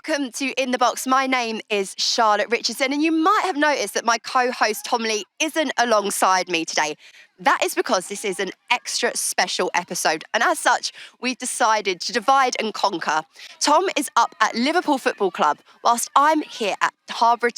welcome to In the Box. My name is Charlotte Richardson, and you might have noticed that my co-host Tom Lee isn't alongside me today. That is because this is an extra special episode, and as such, we've decided to divide and conquer. Tom is up at Liverpool Football Club, whilst I'm here at Harborough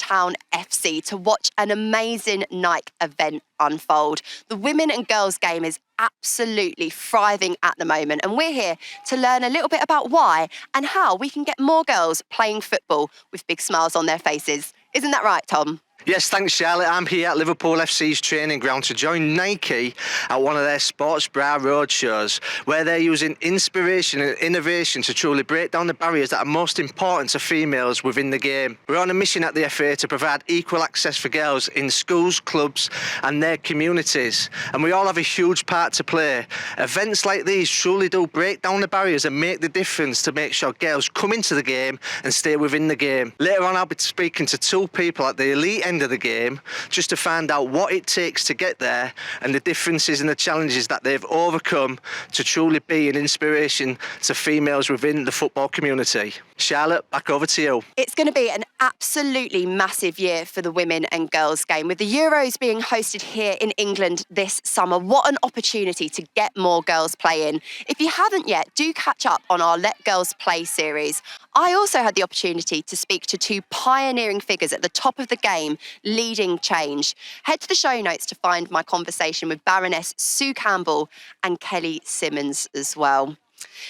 FC to watch an amazing Nike event unfold. The women and girls game is absolutely thriving at the moment, and we're here to learn a little bit about why and how we can get more girls playing football with big smiles on their faces. Isn't that right, Tom? Yes, thanks, Charlotte. I'm here at Liverpool FC's training ground to join Nike at one of their sports bra roadshows, where they're using inspiration and innovation to truly break down the barriers that are most important to females within the game. We're on a mission at the FA to provide equal access for girls in schools, clubs and their communities, and we all have a huge part to play. Events like these truly do break down the barriers and make the difference to make sure girls come into the game and stay within the game. Later on, I'll be speaking to two people at the elite end of the game just to find out what it takes to get there and the differences and the challenges that they've overcome to truly be an inspiration to females within the football community. Charlotte, back over to you. It's going to be an absolutely massive year for the women and girls game, with the Euros being hosted here in England this summer. What an opportunity to get more girls playing. If you haven't yet, do catch up on our Let Girls Play series. I also had the opportunity to speak to two pioneering figures at the top of the game, leading change. Head to the show notes to find my conversation with Baroness Sue Campbell and Kelly Simmons as well.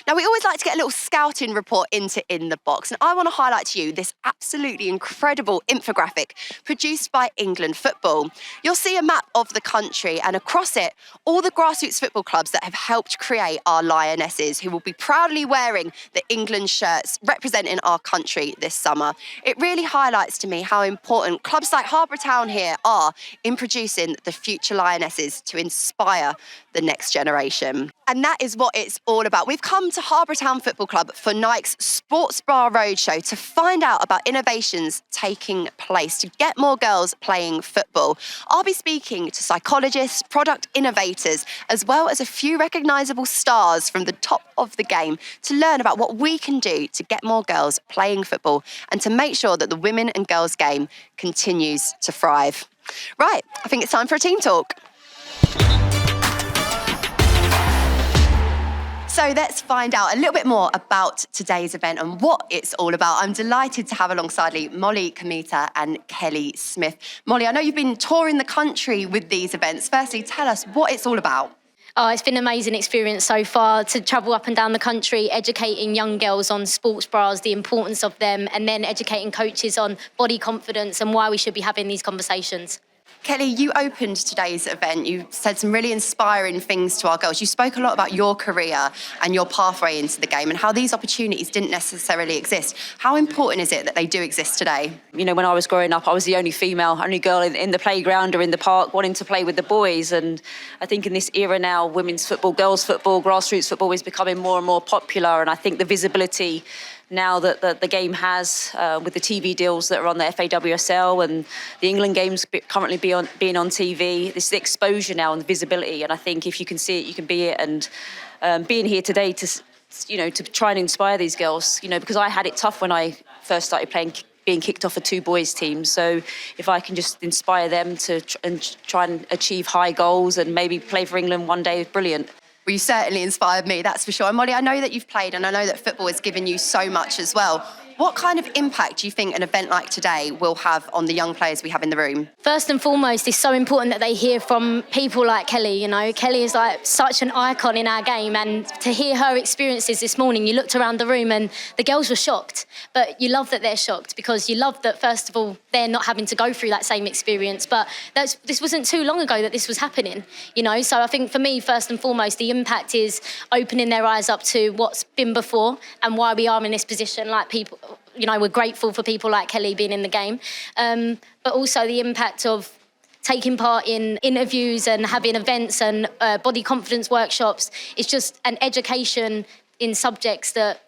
Now, we always like to get a little scouting report into In the Box, and I want to highlight to you this absolutely incredible infographic produced by England Football. You'll see a map of the country, and across it, all the grassroots football clubs that have helped create our Lionesses, who will be proudly wearing the England shirts representing our country this summer. It really highlights to me how important clubs like Harborough Town here are in producing the future Lionesses to inspire the next generation. And that is what it's all about. We've come to Harborough Town Football Club for Nike's Sports Bra Roadshow to find out about innovations taking place to get more girls playing football. I'll be speaking to psychologists, product innovators, as well as a few recognisable stars from the top of the game to learn about what we can do to get more girls playing football and to make sure that the women and girls game continues to thrive. Right, I think it's time for a team talk. So let's find out a little bit more about today's event and what it's all about. I'm delighted to have alongside me Mollie Kmita and Kelly Smith. Mollie, I know you've been touring the country with these events. Firstly, tell us what it's all about. Oh, it's been an amazing experience so far to travel up and down the country, educating young girls on sports bras, the importance of them, and then educating coaches on body confidence and why we should be having these conversations. Kelly, you opened today's event. You said some really inspiring things to our girls. You spoke a lot about your career and your pathway into the game and how these opportunities didn't necessarily exist. How important is it that they do exist today? You know, when I was growing up, I was the only female, only girl in the playground or in the park wanting to play with the boys. And I think in this era now, women's football, girls' football, grassroots football is becoming more and more popular. And I think the visibility now that the game has with the TV deals that are on the FAWSL and the England games currently being on TV, this is the exposure now and the visibility. And I think if you can see it, you can be it. And being here today to try and inspire these girls, because I had it tough when I first started playing, being kicked off of two boys teams. So if I can just inspire them to try and achieve high goals and maybe play for England one day, brilliant. Well, you certainly inspired me, that's for sure. And Mollie, I know that you've played and I know that football has given you so much as well. What kind of impact do you think an event like today will have on the young players we have in the room? First and foremost, it's so important that they hear from people like Kelly. Kelly is like such an icon in our game, and to hear her experiences this morning, you looked around the room and the girls were shocked. But you love that they're shocked because you love that, first of all, they're not having to go through that same experience. But this wasn't too long ago that this was happening, So I think for me, first and foremost, the impact is opening their eyes up to what's been before and why we are in this position, like people. We're grateful for people like Kelly being in the game, but also the impact of taking part in interviews and having events and body confidence workshops. It's just an education in subjects that,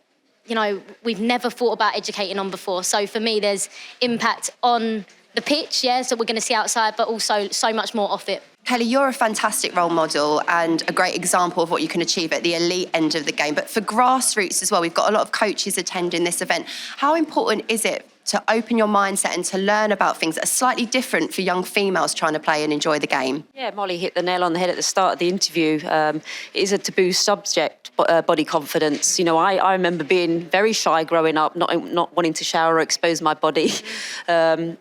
we've never thought about educating on before. So for me, there's impact on the pitch, so we're going to see outside, but also so much more off it. Kelly, you're a fantastic role model and a great example of what you can achieve at the elite end of the game. But for grassroots as well, we've got a lot of coaches attending this event. How important is it to open your mindset and to learn about things that are slightly different for young females trying to play and enjoy the game? Yeah, Mollie hit the nail on the head at the start of the interview. It is a taboo subject, body confidence. I remember being very shy growing up, not wanting to shower or expose my body. To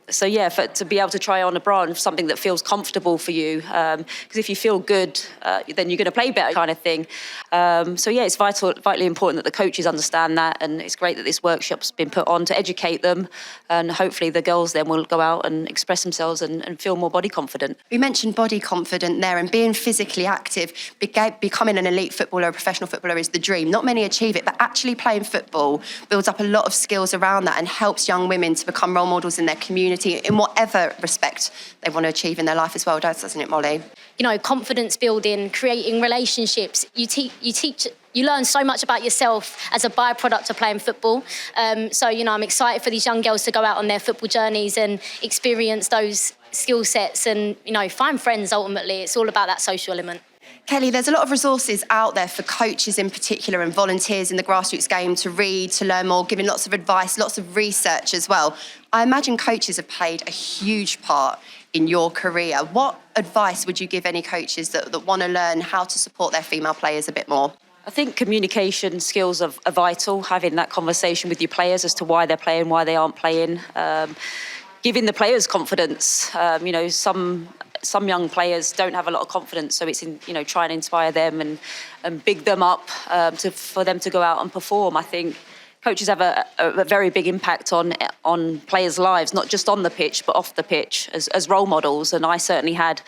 be able to try on a bra and something that feels comfortable for you, because if you feel good, then you're going to play better, kind of thing. It's vitally important that the coaches understand that, and it's great that this workshop's been put on to educate them, and hopefully the girls then will go out and express themselves and feel more body confident. We mentioned body confident there, and being physically active, becoming an elite footballer, a professional footballer is the dream. Not many achieve it, but actually playing football builds up a lot of skills around that and helps young women to become role models in their community in whatever respect they want to achieve in their life as well, doesn't it, Mollie? Confidence building, creating relationships. You learn so much about yourself as a byproduct of playing football. I'm excited for these young girls to go out on their football journeys and experience those skill sets and, find friends ultimately. It's all about that social element. Kelly, there's a lot of resources out there for coaches in particular and volunteers in the grassroots game to read, to learn more, giving lots of advice, lots of research as well. I imagine coaches have played a huge part in your career. What advice would you give any coaches that want to learn how to support their female players a bit more? I think communication skills are vital, having that conversation with your players as to why they're playing, why they aren't playing. Giving the players confidence. Some young players don't have a lot of confidence, so it's trying to inspire them and big them up for them to go out and perform. I think coaches have a very big impact on players' lives, not just on the pitch, but off the pitch as role models. And I certainly had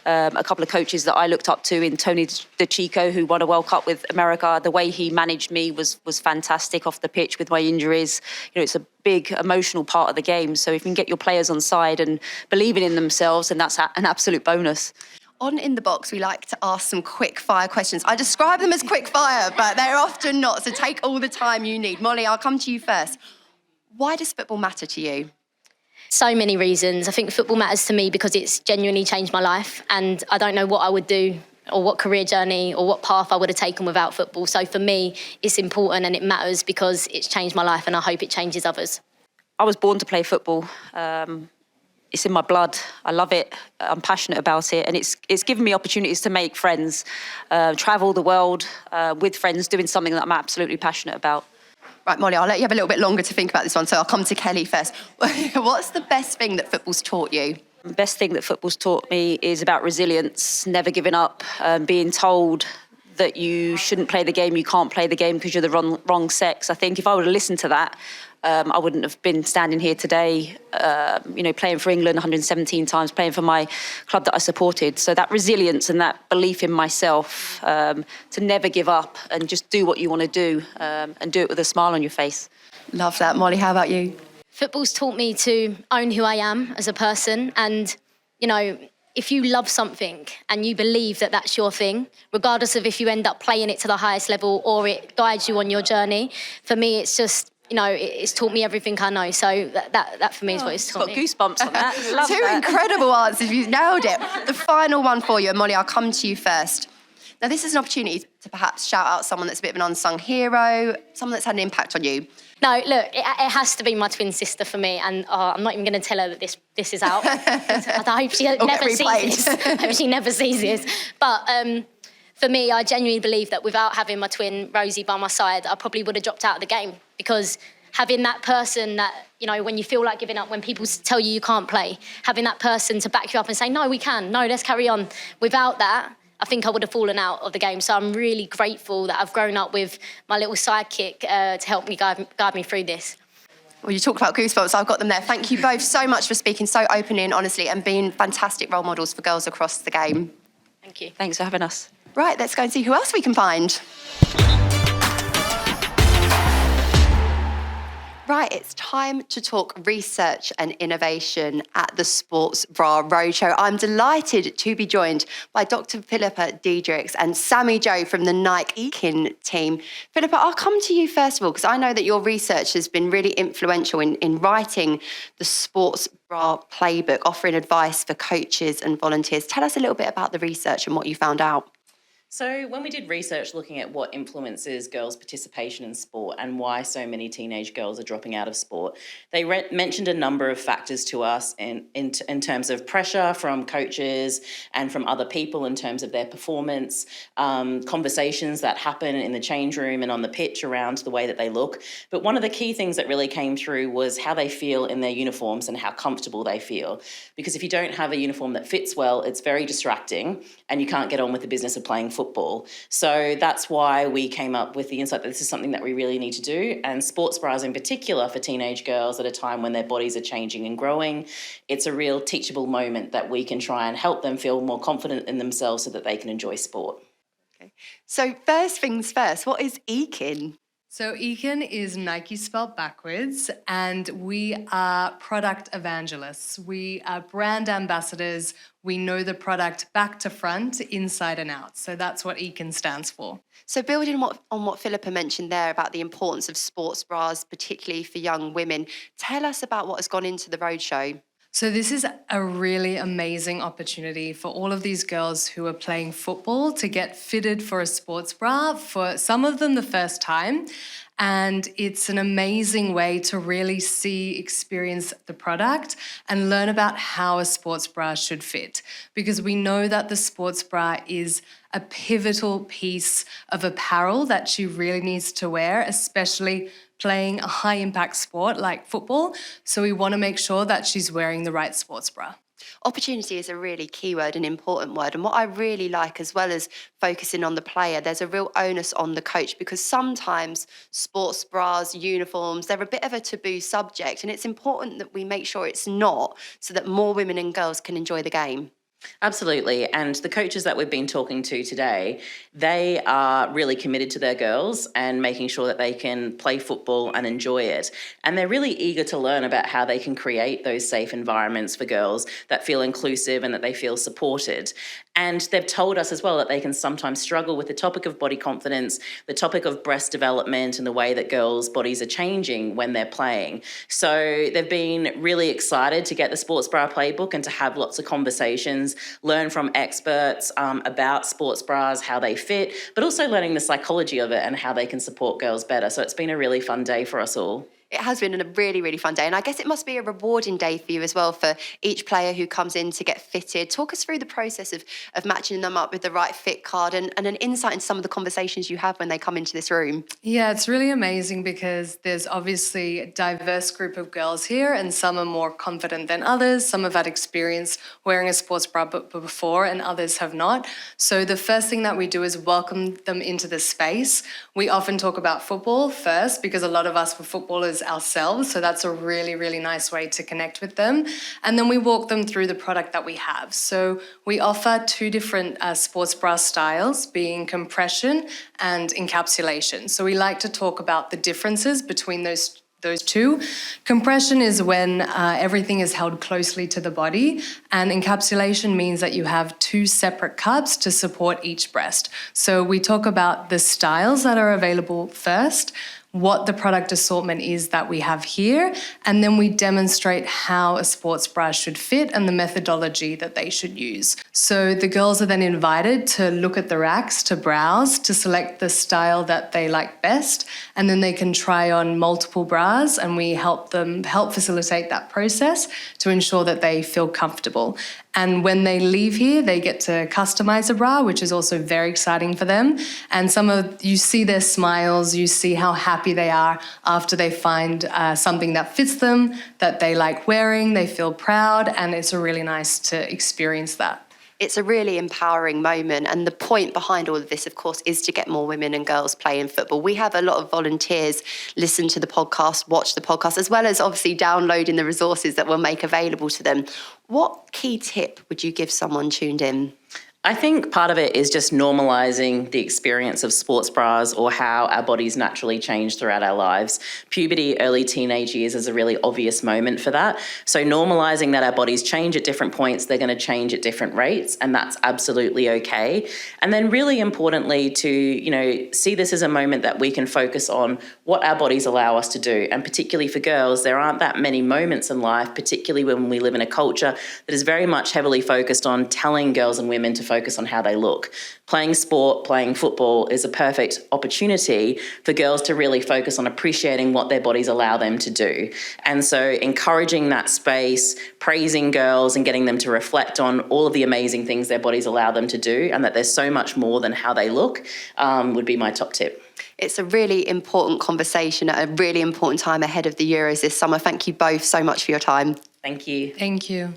a couple of coaches that I looked up to in Tony DeChico, who won a World Cup with America. The way he managed me was fantastic off the pitch with my injuries. It's a big emotional part of the game. So if you can get your players on side and believing in themselves, then that's an absolute bonus. On In the Box, we like to ask some quick fire questions. I describe them as quick fire, but they're often not, so take all the time you need. Mollie, I'll come to you first. Why does football matter to you? So many reasons. I think football matters to me because it's genuinely changed my life, and I don't know what I would do or what career journey or what path I would have taken without football. So for me, it's important and it matters because it's changed my life, and I hope it changes others. I was born to play football. It's in my blood. I love it. I'm passionate about it. And it's given me opportunities to make friends, travel the world with friends, doing something that I'm absolutely passionate about. Right, Mollie, I'll let you have a little bit longer to think about this one, so I'll come to Kelly first. What's the best thing that football's taught you? The best thing that football's taught me is about resilience, never giving up, being told that you shouldn't play the game, you can't play the game because you're the wrong sex. I think if I would have listened to that, I wouldn't have been standing here today, playing for England 117 times, playing for my club that I supported. So that resilience and that belief in myself, to never give up and just do what you want to do and do it with a smile on your face. Love that. Mollie, how about you? Football's taught me to own who I am as a person, and, if you love something and you believe that that's your thing, regardless of if you end up playing it to the highest level or it guides you on your journey, for me, it's just, it's taught me everything I know. So that for me is what it's taught me. Got goosebumps on that. Love Two that. incredible answers. You've nailed it. The final one for you, and Mollie, I'll come to you first. Now, this is an opportunity to perhaps shout out someone that's a bit of an unsung hero, someone that's had an impact on you. No, look, it has to be my twin sister for me, and I'm not even going to tell her that this is out. I hope she never sees this. I hope she never sees this. But for me, I genuinely believe that without having my twin Rosie by my side, I probably would have dropped out of the game, because having that person that, when you feel like giving up, when people tell you can't play, having that person to back you up and say, no, we can, no, let's carry on. Without that, I think I would have fallen out of the game. So I'm really grateful that I've grown up with my little sidekick to help me guide me through this. Well, you talk about goosebumps, I've got them there. Thank you both so much for speaking so openly and honestly and being fantastic role models for girls across the game. Thank you. Thanks for having us. Right, let's go and see who else we can find. Right, it's time to talk research and innovation at the Sports Bra Roadshow. I'm delighted to be joined by Dr. Phillippa Diedrichs and Sami-Jo from the Nike Kin team. Phillippa, I'll come to you first of all, because I know that your research has been really influential in writing the Sports Bra Playbook, offering advice for coaches and volunteers. Tell us a little bit about the research and what you found out. So when we did research looking at what influences girls' participation in sport and why so many teenage girls are dropping out of sport, they mentioned a number of factors to us in terms of pressure from coaches and from other people in terms of their performance, conversations that happen in the change room and on the pitch around the way that they look. But one of the key things that really came through was how they feel in their uniforms and how comfortable they feel. Because if you don't have a uniform that fits well, it's very distracting and you can't get on with the business of playing football. So that's why we came up with the insight that this is something that we really need to do. And sports bras in particular for teenage girls at a time when their bodies are changing and growing, it's a real teachable moment that we can try and help them feel more confident in themselves so that they can enjoy sport. Okay. So first things first, what is Ekin? So Ekin is Nike spelled backwards, and we are product evangelists. We are brand ambassadors. We know the product back to front, inside and out. So that's what Ekin stands for. So building on what Phillippa mentioned there about the importance of sports bras, particularly for young women, tell us about what has gone into the roadshow. So this is a really amazing opportunity for all of these girls who are playing football to get fitted for a sports bra, for some of them the first time. And it's an amazing way to really experience the product and learn about how a sports bra should fit. Because we know that the sports bra is a pivotal piece of apparel that she really needs to wear, especially playing a high-impact sport like football. So we want to make sure that she's wearing the right sports bra. Opportunity is a really key word, an important word. And what I really like, as well as focusing on the player, there's a real onus on the coach, because sometimes sports bras, uniforms, they're a bit of a taboo subject. And it's important that we make sure it's not, so that more women and girls can enjoy the game. Absolutely. And the coaches that we've been talking to today, they are really committed to their girls and making sure that they can play football and enjoy it. And they're really eager to learn about how they can create those safe environments for girls that feel inclusive and that they feel supported. And they've told us as well that they can sometimes struggle with the topic of body confidence, the topic of breast development and the way that girls' bodies are changing when they're playing. So they've been really excited to get the Sports Bra Playbook and to have lots of conversations, learn from experts about sports bras, how they fit, but also learning the psychology of it and how they can support girls better. So it's been a really fun day for us all. It has been a really, really fun day. And I guess it must be a rewarding day for you as well, for each player who comes in to get fitted. Talk us through the process of matching them up with the right fit card and an insight into some of the conversations you have when they come into this room. Yeah, it's really amazing because there's obviously a diverse group of girls here, and some are more confident than others. Some have had experience wearing a sports bra before and others have not. So the first thing that we do is welcome them into the space. We often talk about football first, because a lot of us were footballers ourselves, so that's a really, really nice way to connect with them. And then we walk them through the product that we have. So we offer two different sports bra styles, being compression and encapsulation. So we like to talk about the differences between those two. Compression is when everything is held closely to the body, and encapsulation means that you have two separate cups to support each breast. So we talk about the styles that are available first, what the product assortment is that we have here, and then we demonstrate how a sports bra should fit and the methodology that they should use. So the girls are then invited to look at the racks, to browse, to select the style that they like best, and then they can try on multiple bras, and we help facilitate that process to ensure that they feel comfortable. And when they leave here, they get to customize a bra, which is also very exciting for them. And you see their smiles, you see how happy they are after they find something that fits them, that they like wearing, they feel proud, and it's really nice to experience that. It's a really empowering moment, and the point behind all of this, of course, is to get more women and girls playing football. We have a lot of volunteers listen to the podcast, watch the podcast, as well as obviously downloading the resources that we'll make available to them. What key tip would you give someone tuned in? I think part of it is just normalising the experience of sports bras or how our bodies naturally change throughout our lives. Puberty, early teenage years is a really obvious moment for that. So normalising that our bodies change at different points, they're going to change at different rates, and that's absolutely okay. And then really importantly to, see this as a moment that we can focus on what our bodies allow us to do. And particularly for girls, there aren't that many moments in life, particularly when we live in a culture that is very much heavily focused on telling girls and women to focus on how they look. Playing sport, playing football is a perfect opportunity for girls to really focus on appreciating what their bodies allow them to do. And so encouraging that space, praising girls and getting them to reflect on all of the amazing things their bodies allow them to do and that there's so much more than how they look would be my top tip. It's a really important conversation at a really important time ahead of the Euros this summer. Thank you both so much for your time. Thank you. Thank you.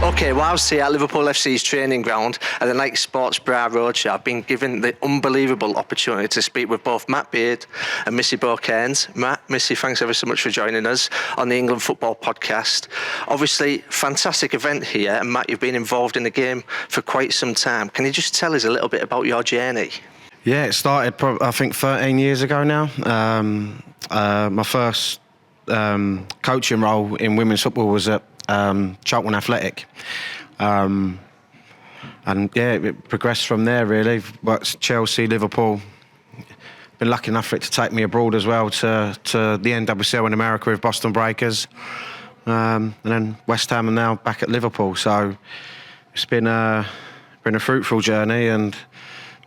Okay, whilst here at Liverpool FC's training ground at the Nike Sports Bra Roadshow, I've been given the unbelievable opportunity to speak with both Matt Beard and Missy Kearns. Matt, Missy, thanks ever so much for joining us on the England Football Podcast. Obviously, fantastic event here, and Matt, you've been involved in the game for quite some time. Can you just tell us a little bit about your journey? Yeah, it started, I think, 13 years ago now. My first coaching role in women's football was at Charlton Athletic, and it progressed from there really. Worked Chelsea, Liverpool. Been lucky enough for it to take me abroad as well to the NWSL in America with Boston Breakers, and then West Ham, and now back at Liverpool. So it's been a fruitful journey and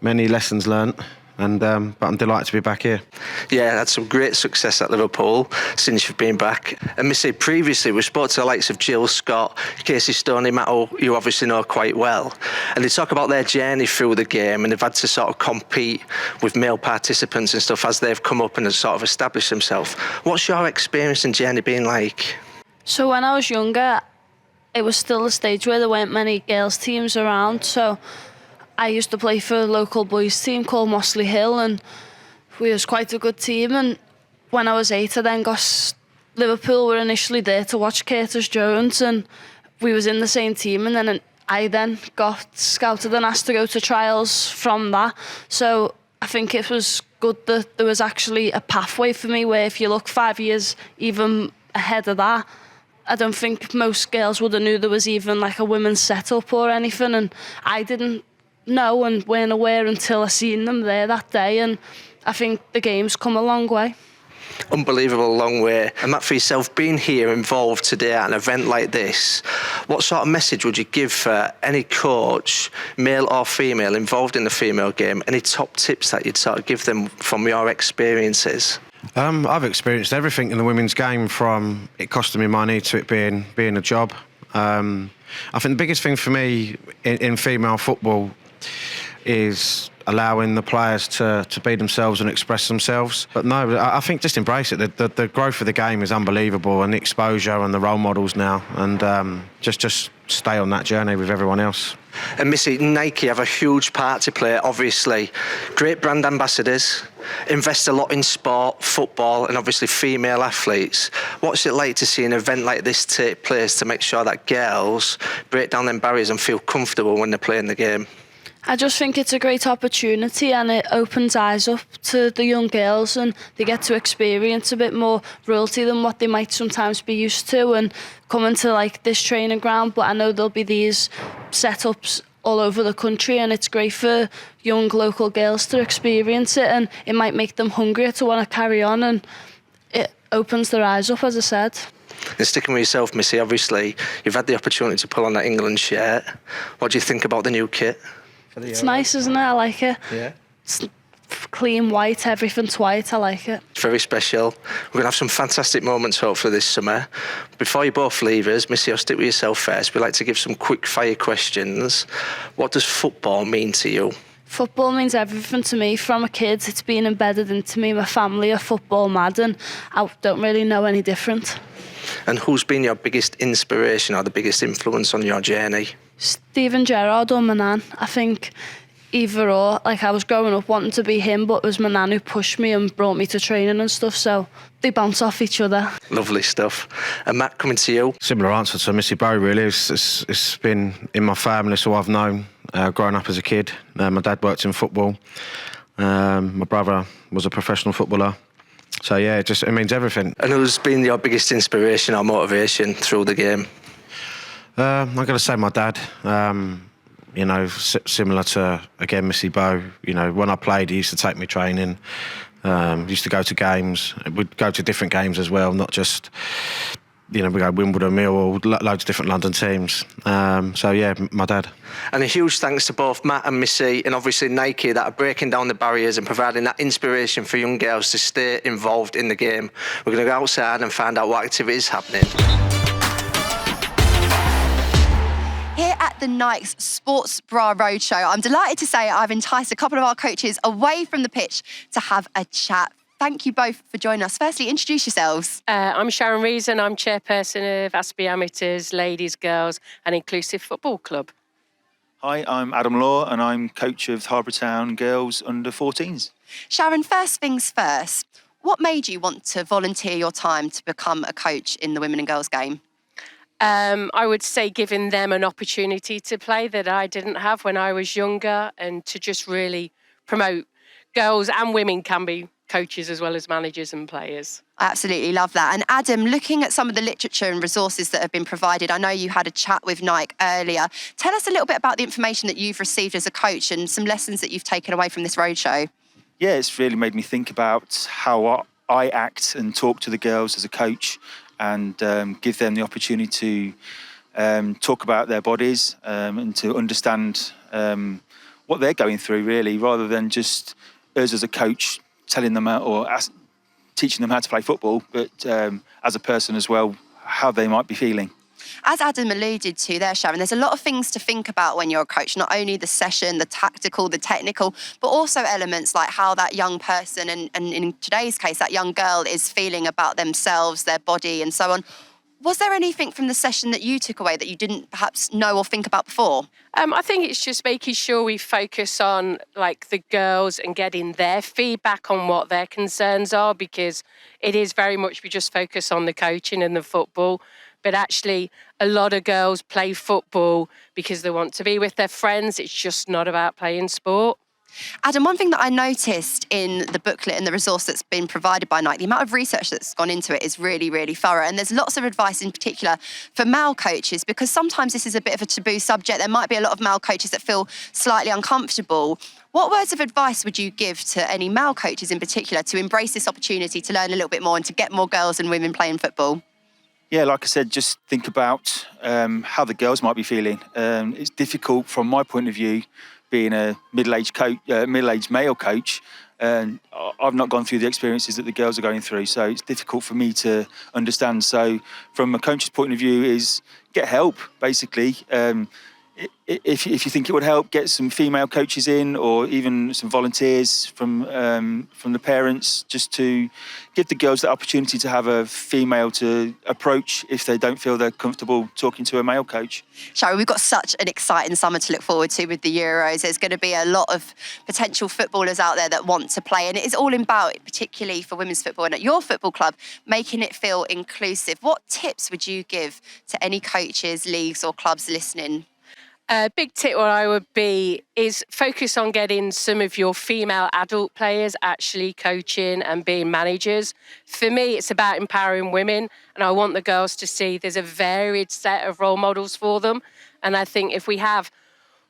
many lessons learnt. But I'm delighted to be back here. Yeah, had some great success at Liverpool since you've been back. And Missy, previously we spoke to the likes of Jill Scott, Casey Stoney, Matt, who you obviously know quite well. And they talk about their journey through the game, and they've had to sort of compete with male participants and stuff as they've come up and sort of established themselves. What's your experience and journey been like? So when I was younger, it was still a stage where there weren't many girls' teams around, so I used to play for a local boys team called Mossley Hill, and we was quite a good team. And when I was 8, I then got Liverpool were initially there to watch Curtis Jones, and we was in the same team. And then I then got scouted and asked to go to trials from that. So I think it was good that there was actually a pathway for me where if you look 5 years even ahead of that, I don't think most girls would have knew there was even like a women's setup or anything. And I didn't know and weren't aware until I seen them there that day, and I think the game's come a long way. Unbelievable long way. And Matt, for yourself, being here involved today at an event like this, what sort of message would you give for any coach, male or female, involved in the female game? Any top tips that you'd sort of give them from your experiences? I've experienced everything in the women's game, from it costing me money to it being a job. I think the biggest thing for me in female football is allowing the players to be themselves and express themselves. But no, I think just embrace it. The growth of the game is unbelievable, and the exposure and the role models now, and just stay on that journey with everyone else. And Missy, Nike have a huge part to play, obviously. Great brand ambassadors, invest a lot in sport, football, and obviously female athletes. What's it like to see an event like this take place to make sure that girls break down them barriers and feel comfortable when they're playing the game? I just think it's a great opportunity, and it opens eyes up to the young girls, and they get to experience a bit more royalty than what they might sometimes be used to, and coming to like this training ground. But I know there'll be these setups all over the country, and it's great for young local girls to experience it, and it might make them hungrier to want to carry on, and it opens their eyes up, as I said. And sticking with yourself, Missy, obviously you've had the opportunity to pull on that England shirt. What do you think about the new kit? It's nice, isn't it? I like it. Yeah. It's clean white, everything's white. I like it. It's very special. We're going to have some fantastic moments hopefully this summer. Before you both leave us, Missy, I'll stick with yourself first. We'd like to give some quick fire questions. What does football mean to you? Football means everything to me. From a kid, it's been embedded into me. My family are football mad, and I don't really know any different. And who's been your biggest inspiration or the biggest influence on your journey? Steven Gerrard or Manan. I think either or. Like, I was growing up wanting to be him, but it was my nan who pushed me and brought me to training and stuff, so they bounce off each other. Lovely stuff. And Matt, coming to you. Similar answer to Missy Bow, really. It's been in my family, so I've known growing up as a kid. My dad worked in football. My brother was a professional footballer. So yeah, it means everything. And who's been your biggest inspiration or motivation through the game? I'm going to say my dad. You know, similar to, again, Missy Bow. You know, when I played, he used to take me training. Used to go to games. We'd go to different games as well, not just, you know, we go Wimbledon, Millwall, loads of different London teams. So yeah, my dad. And a huge thanks to both Matt and Missy, and obviously Nike, that are breaking down the barriers and providing that inspiration for young girls to stay involved in the game. We're going to go outside and find out what activity is happening. Here at the Nike's Sports Bra Roadshow, I'm delighted to say I've enticed a couple of our coaches away from the pitch to have a chat. Thank you both for joining us. Firstly, introduce yourselves. I'm Sharon Reason. I'm chairperson of Aspie Amateurs, Ladies, Girls and Inclusive Football Club. Hi, I'm Adam Law and I'm coach of Harborough Girls under 14s. Sharon, first things first, what made you want to volunteer your time to become a coach in the women and girls game? I would say giving them an opportunity to play that I didn't have when I was younger, and to just really promote girls and women can be coaches as well as managers and players. I absolutely love that. And Adam, looking at some of the literature and resources that have been provided, I know you had a chat with Nike earlier. Tell us a little bit about the information that you've received as a coach and some lessons that you've taken away from this roadshow. Yeah, it's really made me think about how I act and talk to the girls as a coach, and give them the opportunity to talk about their bodies and to understand what they're going through, really, rather than just us as a coach telling them or teaching them how to play football, but as a person as well, how they might be feeling. As Adam alluded to there, Sharon, there's a lot of things to think about when you're a coach, not only the session, the tactical, the technical, but also elements like how that young person, and in today's case, that young girl is feeling about themselves, their body and so on. Was there anything from the session that you took away that you didn't perhaps know or think about before? I think it's just making sure we focus on like the girls and getting their feedback on what their concerns are, because it is very much we just focus on the coaching and the football. But actually, a lot of girls play football because they want to be with their friends. It's just not about playing sport. Adam, one thing that I noticed in the booklet and the resource that's been provided by Nike, the amount of research that's gone into it is really, really thorough. And there's lots of advice in particular for male coaches, because sometimes this is a bit of a taboo subject. There might be a lot of male coaches that feel slightly uncomfortable. What words of advice would you give to any male coaches in particular to embrace this opportunity to learn a little bit more and to get more girls and women playing football? Yeah, like I said, just think about how the girls might be feeling. It's difficult from my point of view, being a middle-aged male coach, and I've not gone through the experiences that the girls are going through, so it's difficult for me to understand. So from a coach's point of view is get help, basically. If you think it would help, get some female coaches in, or even some volunteers from the parents, just to give the girls the opportunity to have a female to approach if they don't feel they're comfortable talking to a male coach. Sharon, we've got such an exciting summer to look forward to with the Euros. There's going to be a lot of potential footballers out there that want to play, and it is all about, particularly for women's football and at your football club, making it feel inclusive. What tips would you give to any coaches, leagues or clubs listening? A big tip what I would be is focus on getting some of your female adult players actually coaching and being managers. For me, it's about empowering women, and I want the girls to see there's a varied set of role models for them. And I think if we have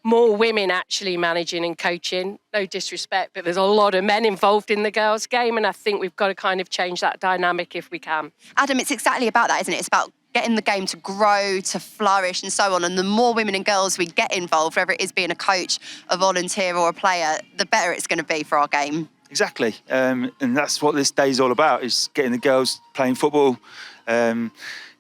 more women actually managing and coaching, no disrespect, but there's a lot of men involved in the girls' game, and I think we've got to kind of change that dynamic if we can. Adam, it's exactly about that, isn't it? It's about getting the game to grow, to flourish and so on. And the more women and girls we get involved, whether it is being a coach, a volunteer or a player, the better it's going to be for our game. Exactly. And that's what this day is all about, is getting the girls playing football, getting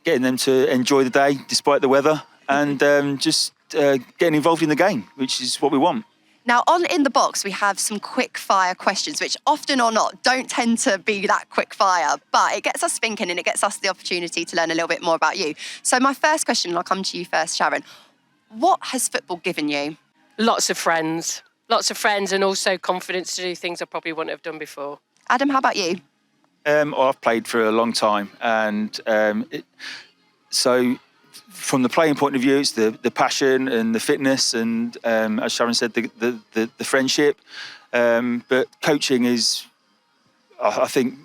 them to enjoy the day despite the weather, and just getting involved in the game, which is what we want. Now, in the box, we have some quick fire questions, which often or not don't tend to be that quick fire, but it gets us thinking and it gets us the opportunity to learn a little bit more about you. So my first question, and I'll come to you first, Sharon. What has football given you? Lots of friends. lots of friends and also confidence to do things I probably wouldn't have done before. Adam, how about you? I've played for a long time, and so from the playing point of view, it's the passion and the fitness, and as Sharon said, the friendship. But coaching is, I think,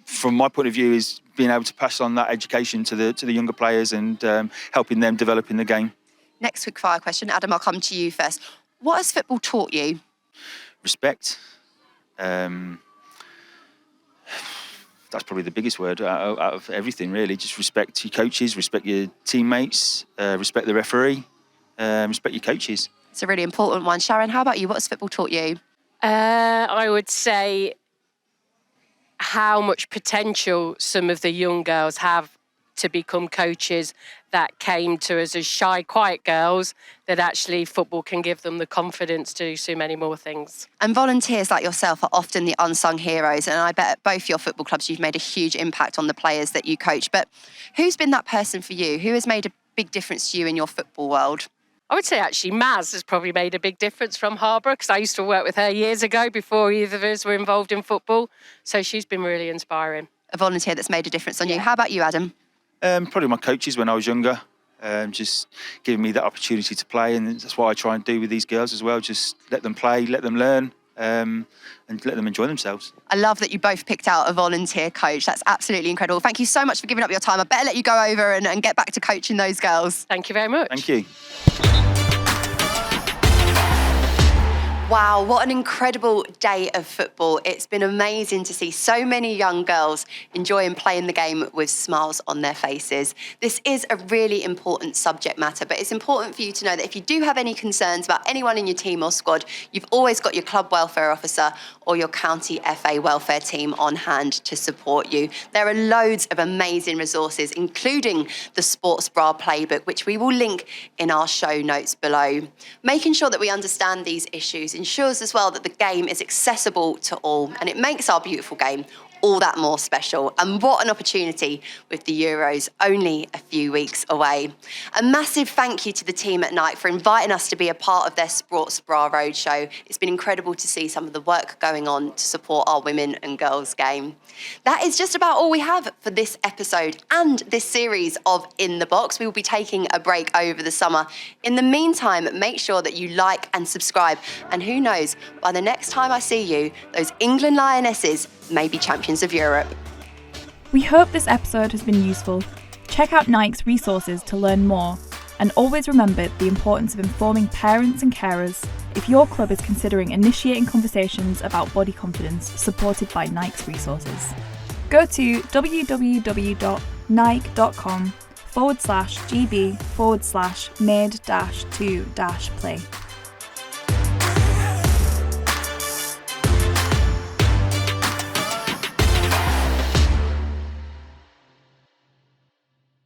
from my point of view, is being able to pass on that education to the younger players and helping them develop in the game. Next quick fire question. Adam, I'll come to you first. What has football taught you? Respect. That's probably the biggest word out of everything, really. Just respect your coaches, respect your teammates, respect the referee, respect your coaches. It's a really important one. Sharon, how about you? What has football taught you? I would say how much potential some of the young girls have to become coaches that came to us as shy, quiet girls, that actually football can give them the confidence to do so many more things. And volunteers like yourself are often the unsung heroes, and I bet at both your football clubs you've made a huge impact on the players that you coach. But who's been that person for you? Who has made a big difference to you in your football world? I would say actually Maz has probably made a big difference from Harborough, because I used to work with her years ago before either of us were involved in football. So she's been really inspiring. A volunteer that's made a difference on you. How about you, Adam? Probably my coaches when I was younger, just giving me that opportunity to play, and that's what I try and do with these girls as well. Just let them play, let them learn, and let them enjoy themselves. I love that you both picked out a volunteer coach. That's absolutely incredible. Thank you so much for giving up your time. I better let you go over and get back to coaching those girls. Thank you very much. Thank you. Wow, what an incredible day of football. It's been amazing to see so many young girls enjoying playing the game with smiles on their faces. This is a really important subject matter, but it's important for you to know that if you do have any concerns about anyone in your team or squad, you've always got your club welfare officer or your county FA welfare team on hand to support you. There are loads of amazing resources, including the Sports Bra Playbook, which we will link in our show notes below. Making sure that we understand these issues ensures as well that the game is accessible to all, and it makes our beautiful game all that more special. And what an opportunity with the Euros only a few weeks away. A massive thank you to the team at Nike for inviting us to be a part of their Sports Bra Roadshow. It's been incredible to see some of the work going on to support our women and girls game. That is just about all we have for this episode and this series of In the Box. We will be taking a break over the summer. In the meantime, make sure that you like and subscribe. And who knows, by the next time I see you, those England Lionesses may be champions of Europe. We hope this episode has been useful. Check out Nike's resources to learn more, and always remember the importance of informing parents and carers if your club is considering initiating conversations about body confidence supported by Nike's resources. Go to www.nike.com/GB/made-to-play.